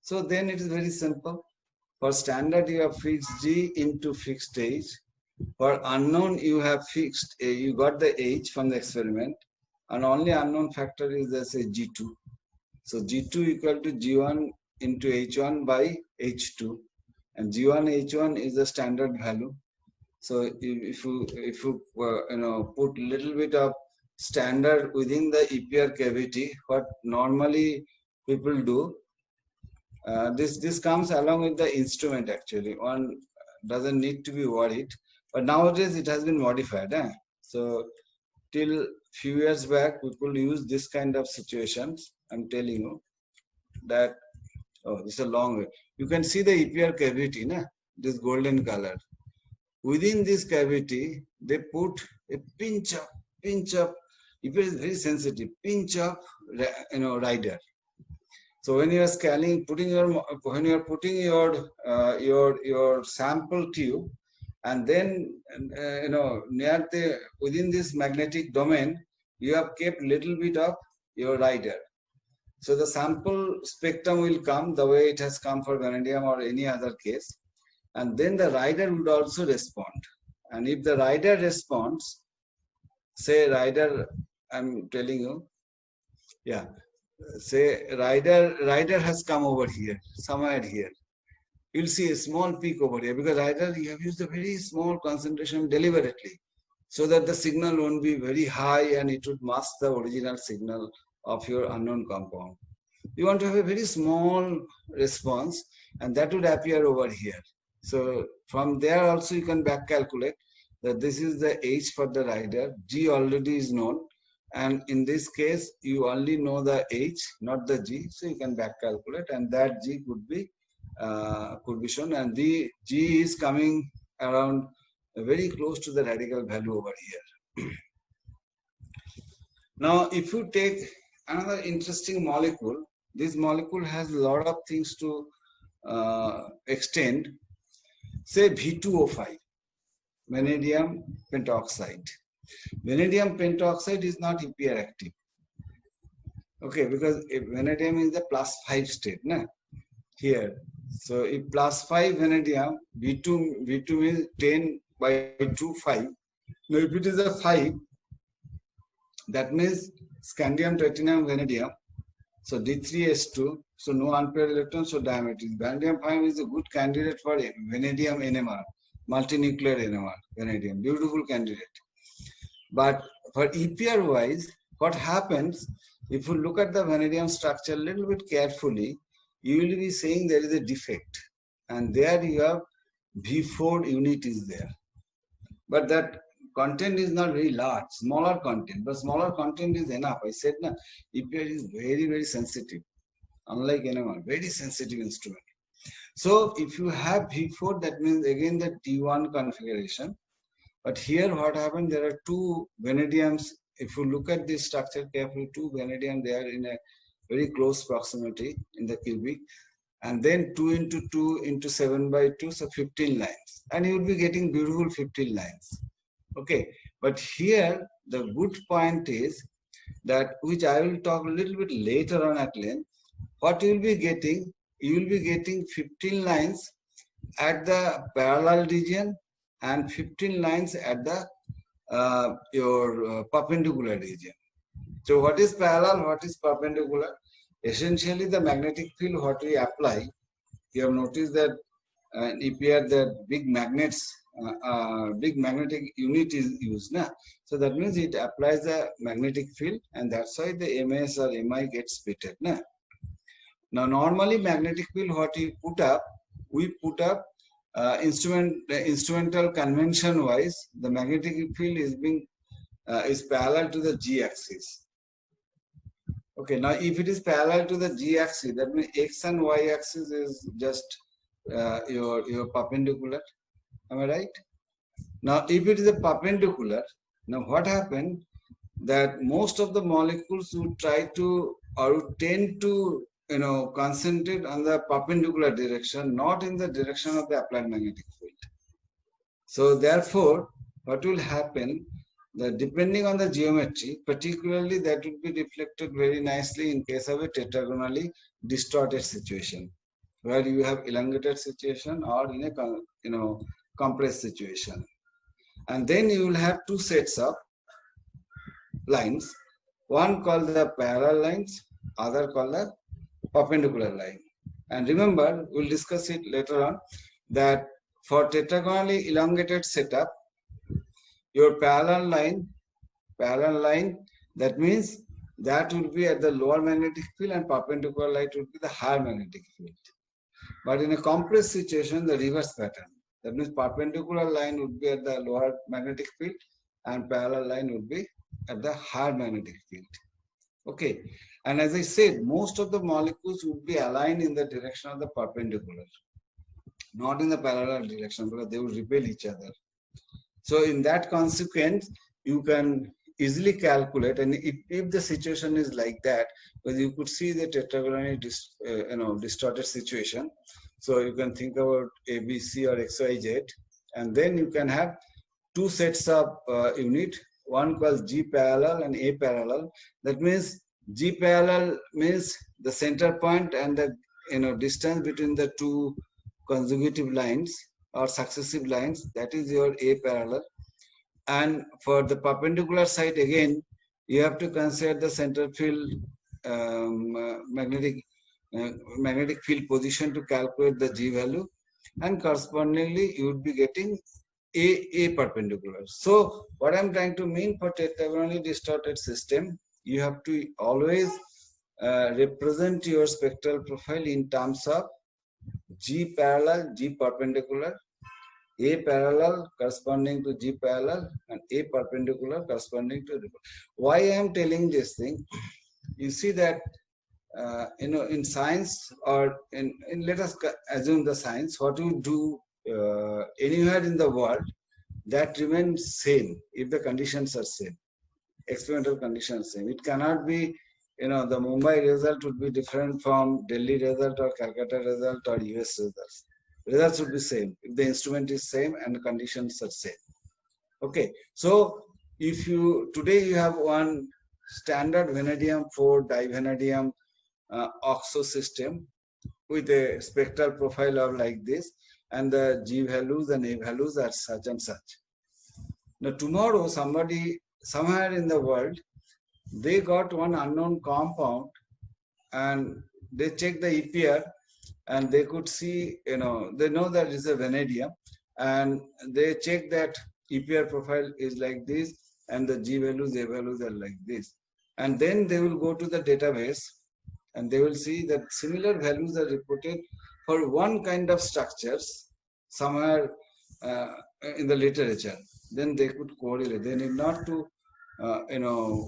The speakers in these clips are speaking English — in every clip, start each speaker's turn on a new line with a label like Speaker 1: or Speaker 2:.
Speaker 1: So then it is very simple. For standard, you have fixed G into fixed H. For unknown, you have fixed, you got the H from the experiment, and only unknown factor is, let's say, G2. So G2 equal to G1 into H1 by H2, and G1 H1 is the standard value. So if you put little bit of standard within the EPR cavity, what normally people do, this comes along with the instrument. Actually, one doesn't need to be worried, but nowadays it has been modified. So till few years back, people use this kind of situations. I'm telling you that. Oh, this is a long way. You can see the EPR cavity, this golden color. Within this cavity, they put a pinch of. EPR is very sensitive. Pinch of, rider. So when you are scanning, when you are putting your sample tube, and then within this magnetic domain, you have kept little bit of your rider. So the sample spectrum will come the way it has come for vanadium or any other case, and then the rider would also respond. And if the rider responds, say rider, I'm telling you, yeah. Say rider has come over here, somewhere here. You'll see a small peak over here, because rider, you have used a very small concentration deliberately, so that the signal won't be very high and it would mask the original signal of your unknown compound. You want to have a very small response, and that would appear over here. So from there also you can back calculate that this is the H for the rider. G already is known. And in this case, you only know the H, not the G, so you can back calculate, and that G could be shown, and the G is coming around very close to the radical value over here. Now, if you take another interesting molecule, this molecule has a lot of things to extend. Say V2O5, vanadium pentoxide. Vanadium pentoxide is not EPR active. Okay, because vanadium is the +5 state, here. So if +5 vanadium, V2 means 10 by 2, 5. Now if it is a 5, that means scandium, titanium, vanadium. So D3S2, so no unpaired electrons, so diameter. Vanadium 5 is a good candidate for vanadium NMR, multinuclear NMR, vanadium, beautiful candidate. But for EPR wise, what happens, if you look at the vanadium structure a little bit carefully, you will be saying there is a defect. And there you have V4 unit is there. But that content is not very large, smaller content. But smaller content is enough. I said, EPR is very, very sensitive. Unlike NMR, very sensitive instrument. So if you have V4, that means again the T1 configuration. But here what happened, there are two vanadiums. If you look at this structure carefully, two vanadium, they are in a very close proximity in the cubic. And then 2 into 2 into 7 by 2, so 15 lines. And you will be getting beautiful 15 lines. Okay, but here the good point is that, which I will talk a little bit later on at length, what you will be getting, 15 lines at the parallel region and 15 lines at the perpendicular region. So what is parallel, what is perpendicular? Essentially the magnetic field what we apply, you have noticed that in EPR that big magnets, big magnetic unit is used. So that means it applies the magnetic field, and that's why the MS or MI gets splitted. Now normally magnetic field what we put up instrumental convention wise, the magnetic field is parallel to the G axis. Okay, now if it is parallel to the G axis, that means X and Y axis is just your perpendicular. Am I right? Now if it is a perpendicular, now what happened, that most of the molecules would try to or would tend to concentrate on the perpendicular direction, not in the direction of the applied magnetic field. So therefore, what will happen, that depending on the geometry, particularly that would be reflected very nicely in case of a tetragonally distorted situation. where you have elongated situation or in a compressed situation. And then you will have two sets of lines, one called the parallel lines, other called the perpendicular line. And remember, we'll discuss it later on, that for tetragonally elongated setup, your parallel line, that means that will be at the lower magnetic field and perpendicular line will be the higher magnetic field. But in a compressed situation, the reverse pattern. That means perpendicular line would be at the lower magnetic field and parallel line would be at the higher magnetic field. Okay. And as I said, most of the molecules would be aligned in the direction of the perpendicular, not in the parallel direction, because they would repel each other. So in that consequence, you can easily calculate, and if the situation is like that, because you could see the tetragonally distorted situation. So you can think about A, B, C or X, Y, Z, and then you can have two sets of unit, one called G parallel and A parallel. That means G parallel means the center point and the distance between the two consecutive lines or successive lines, that is your A parallel. And for the perpendicular side, again, you have to consider the center field magnetic field position to calculate the G value, and correspondingly you would be getting A perpendicular. So what I'm trying to mean, for tetragonally distorted system, you have to always represent your spectral profile in terms of G parallel, G perpendicular, A parallel corresponding to G parallel, and A perpendicular corresponding to. Why I am telling this thing? You see that in science, or in let us assume the science, what you do anywhere in the world, that remains same if the conditions are same, experimental conditions same. It cannot be, the Mumbai result would be different from Delhi result or Calcutta result or US results. Results would be same if the instrument is same and the conditions are same. Okay, so if today you have one standard vanadium 4 divanadium oxo system with a spectral profile of like this, and the G values and A values are such and such. Now tomorrow somebody somewhere in the world, they got one unknown compound and they check the EPR and they could see, they know that it's a vanadium, and they check that EPR profile is like this and the G values, A values are like this. And then they will go to the database and they will see that similar values are reported for one kind of structures somewhere in the literature. Then they could correlate. They need not to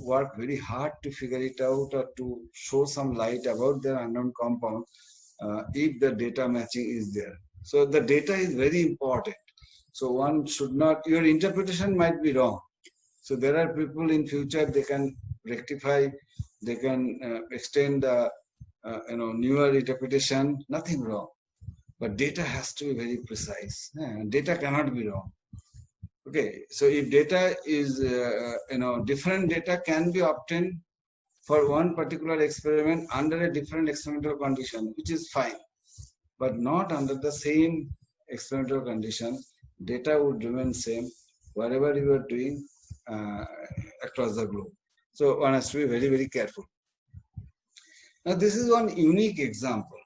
Speaker 1: work very hard to figure it out or to show some light about their unknown compound if the data matching is there. So the data is very important. So one should not, your interpretation might be wrong. So there are people in future, they can rectify, they can extend the newer interpretation, nothing wrong. But data has to be very precise. Data cannot be wrong. Okay, so if data is, different data can be obtained for one particular experiment under a different experimental condition, which is fine, but not under the same experimental condition. Data would remain same, whatever you are doing across the globe. So one has to be very, very careful. Now, this is one unique example.